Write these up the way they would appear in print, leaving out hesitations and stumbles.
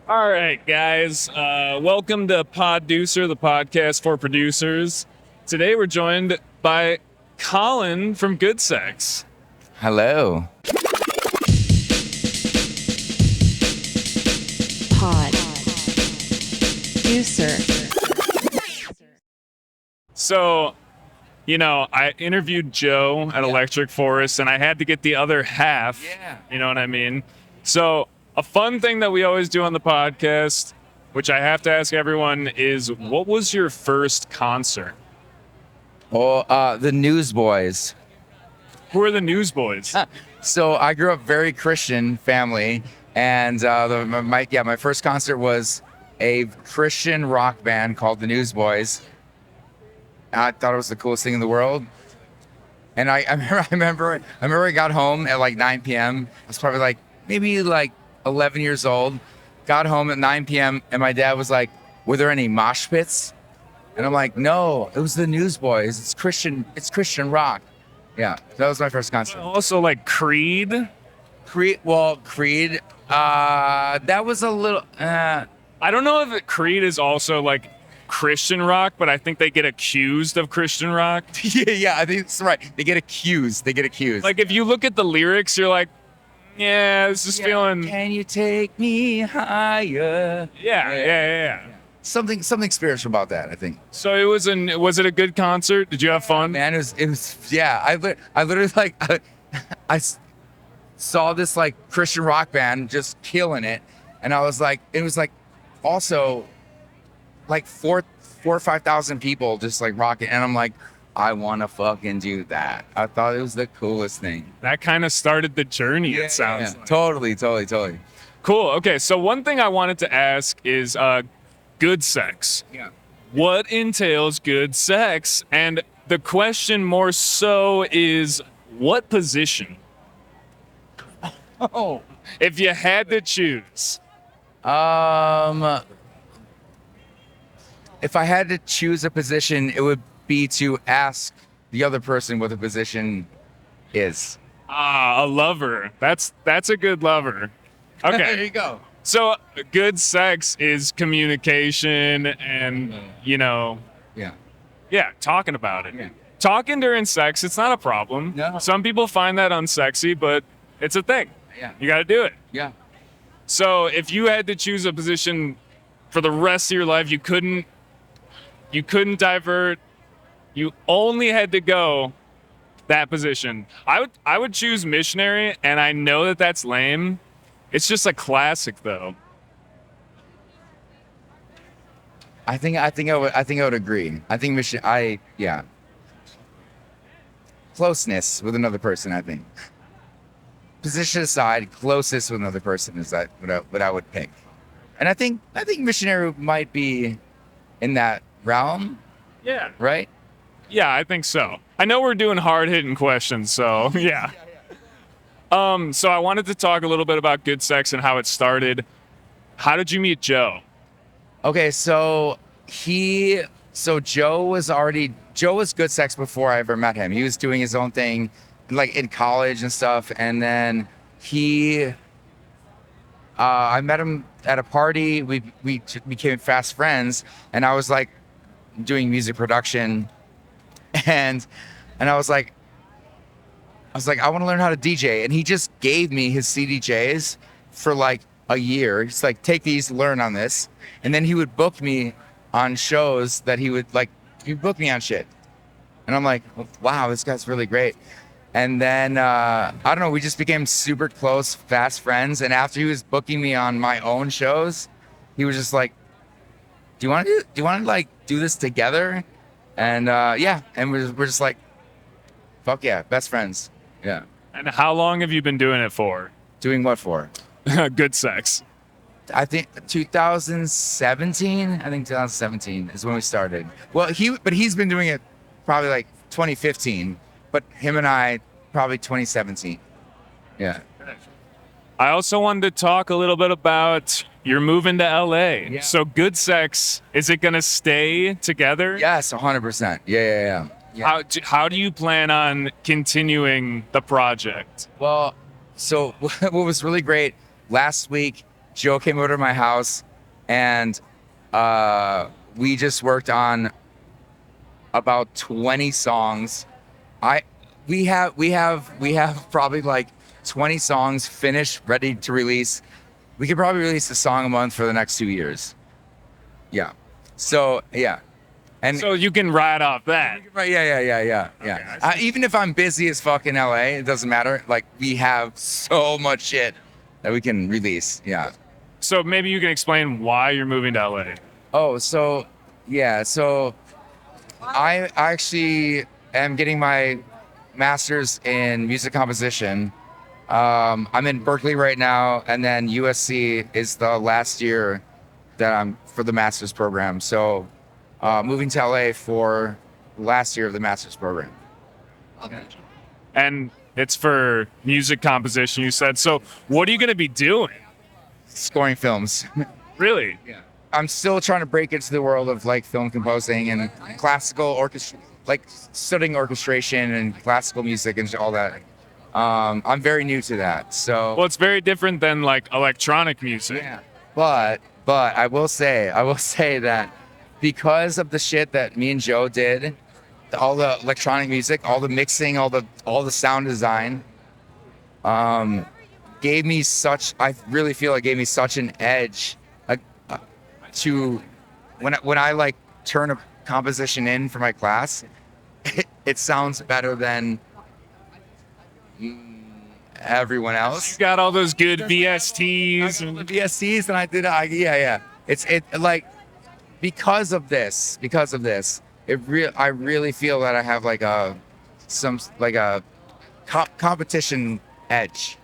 All right, guys. Welcome to Poducer, the podcast for producers. Today we're joined by Colin from GoodSex. Hello. Poducer. So, I interviewed Joe at Electric Forest, and I had to get the other half. Yeah. You know what I mean? So, a fun thing that we always do on the podcast, which I have to ask everyone, is what was your first concert? Well, the Newsboys. Who are the Newsboys? So I grew up very Christian family, and my first concert was a Christian rock band called the Newsboys. I thought it was the coolest thing in the world. And I remember I got home at like 9 p.m. I was probably maybe 11 years old. Got home at 9 p.m. and my dad was like, "Were there any mosh pits?" And I'm like, "No, it was the Newsboys. It's Christian rock." Yeah, that was my first concert. Also, like Creed. Creed. That was a little. I don't know if Creed is also like Christian rock, but I think they get accused of Christian rock. Yeah, I think that's right. They get accused. Like if you look at the lyrics, you're like, yeah, this is feeling. Can you take me higher? Yeah. Something spiritual about that, I think. So was it a good concert? Did you have fun? Man, it was. Yeah, I literally I saw this Christian rock band just killing it, and I was like, it was also 4,000 or 5,000 people just rocking, and I'm like, I want to fucking do that. I thought it was the coolest thing. That kind of started the journey. It sounds like. Totally. Cool. Okay, so one thing I wanted to ask is GoodSex. Yeah. What entails GoodSex? And the question more so is, what position? Oh. If you had to choose. If I had to choose a position, it would be to ask the other person what the position is. A lover. That's a good lover. Okay. There you go. So good sex is communication and, Yeah. talking about it. Yeah. Talking during sex, it's not a problem. No. Some people find that unsexy, but it's a thing. Yeah. You got to do it. Yeah. So if you had to choose a position for the rest of your life, you couldn't divert. You only had to go that position. I would choose missionary, and I know that that's lame. It's just a classic, though. I think I would agree. I think closeness with another person, I think. Position aside, closest with another person is what I would pick. And I think missionary might be in that realm. Yeah. Right? Yeah, I think so. I know we're doing hard-hitting questions, so yeah. So I wanted to talk a little bit about GoodSex and how it started. How did you meet Joe? Okay, so Joe was GoodSex before I ever met him. He was doing his own thing, in college and stuff, and then I met him at a party. We became fast friends, and I was doing music production, and I was like, I want to learn how to DJ, and he just gave me his CDJs for a year. He's like, take these, learn on this, and then he would book me on shows that he'd book me on shit, and I'm like, wow, this guy's really great. And then I don't know, we just became super close, fast friends. And after he was booking me on my own shows, he was just like, do you want to do this together? And and we're just like, fuck yeah, best friends. Yeah. And how long have you been doing it for? Doing what for? GoodSex. I think 2017. I think 2017 is when we started. Well, he's been doing it probably 2015, but him and I probably 2017. Yeah. I also wanted to talk a little bit about you're moving to LA. Yeah. So GoodSex, is it going to stay together? Yes, 100%. Yeah. How do you plan on continuing the project? Well, so what was really great last week, Joe came over to my house, and we just worked on about 20 songs. We have probably like 20 songs finished, ready to release. We could probably release a song a month for the next 2 years. Yeah. So yeah. And So you can ride off that. right, yeah. Even if I'm busy as fuck in LA, it doesn't matter. Like, we have so much shit that we can release. Yeah. So maybe you can explain why you're moving to LA. Oh, so yeah. So I actually am getting my master's in music composition. I'm in Berkeley right now, and then USC is the last year that I'm for the master's program. So moving to LA for last year of the master's program. And it's for music composition, you said. So what are you going to be doing? Scoring films. Really? Yeah. I'm still trying to break into the world of like film composing and classical orchestra, like studying orchestration and classical music and all that. I'm very new to that. So Well, it's very different than like electronic music. yeah. But I will say that because of the shit that me and Joe did, all the electronic music, all the mixing, all the sound design, gave me such. I really feel it gave me such an edge to when I like turn a composition in for my class, it sounds better than everyone else. You got all those good VSTs. The VSTs, and I did. Yeah. It's like because of this. I really feel that I have like a competition edge.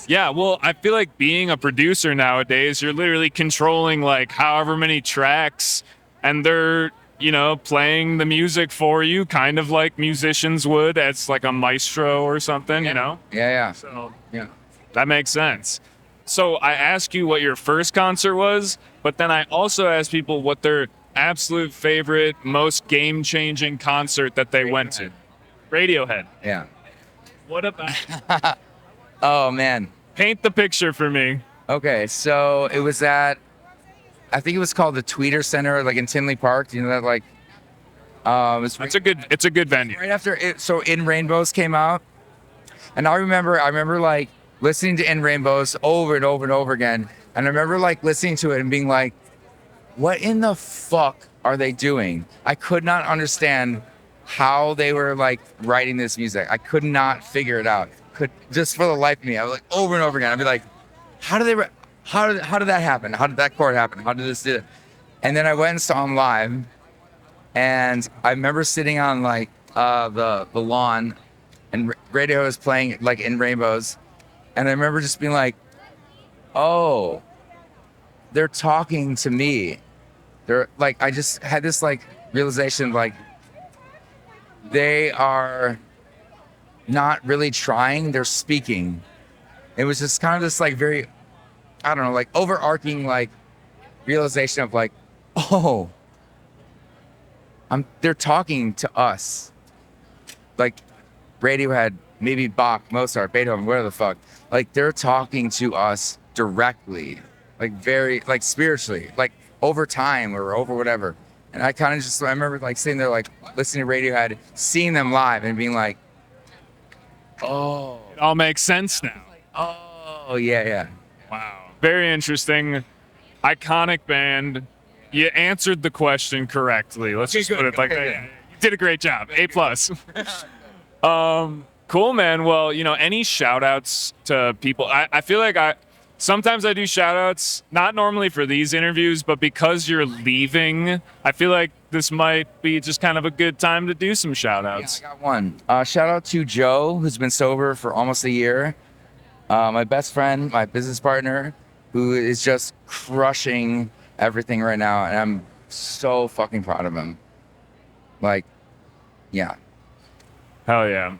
Yeah, well, I feel like being a producer nowadays, you're literally controlling like however many tracks, and they're, playing the music for you, kind of like musicians would as like a maestro or something, Yeah. So Yeah. that makes sense. So I ask you what your first concert was, but then I also ask people what their absolute favorite, most game-changing concert that they went to. Radiohead. Yeah. What about? Oh man. Paint the picture for me. Okay, so it was at, I think it was called the Tweeter Center, like in Tinley Park. You know that, like, It's a good venue. right after it. So In Rainbows came out, and I remember like listening to In Rainbows over and over and over again, and I remember like listening to it and being like, what in the fuck are they doing? I could not understand how they were like writing this music. I could not figure it out. Just for the life of me, I was like over and over again. I'd be like, how did that happen? How did that chord happen? How did this do it? And then I went and saw them live, and I remember sitting on like the lawn, and radio was playing like In Rainbows, and I remember just being like, oh, they're talking to me. They're like, I just had this like realization, like they are not really trying, they're speaking. It was just kind of this like very, I don't know, like overarching like realization of like, oh, they're talking to us. Like Radiohead, maybe Bach, Mozart, Beethoven, whatever the fuck. Like they're talking to us directly, like very, like spiritually, like over time or over whatever. And I kind of just, I remember like sitting there, like listening to Radiohead, seeing them live and being like, oh. It all makes sense now. Oh, yeah. Wow. Very interesting. Iconic band. You answered the question correctly. Let's just put it like that. You did a great job. A+. Cool, man. Well, any shout outs to people? I feel like sometimes I do shout outs, not normally for these interviews, but because you're leaving, I feel like this might be just kind of a good time to do some shout outs. Yeah, I got one. Shout out to Joe, who's been sober for almost a year. My best friend, my business partner, who is just crushing everything right now. And I'm so fucking proud of him. Like, yeah. Hell yeah.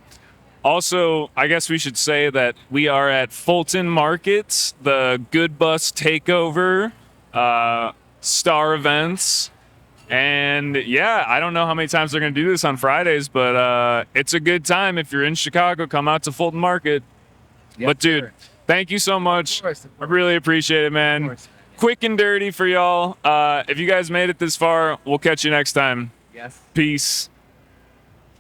Also, I guess we should say that we are at Fulton Market, the GoodBus takeover, Star Events. And yeah, I don't know how many times they're going to do this on Fridays, but it's a good time. If you're in Chicago, come out to Fulton Market. Yep, But dude, sure. Thank you so much. Of course. I really appreciate it, man. course. Quick and dirty for y'all. If you guys made it this far, we'll catch you next time. Yes. Peace.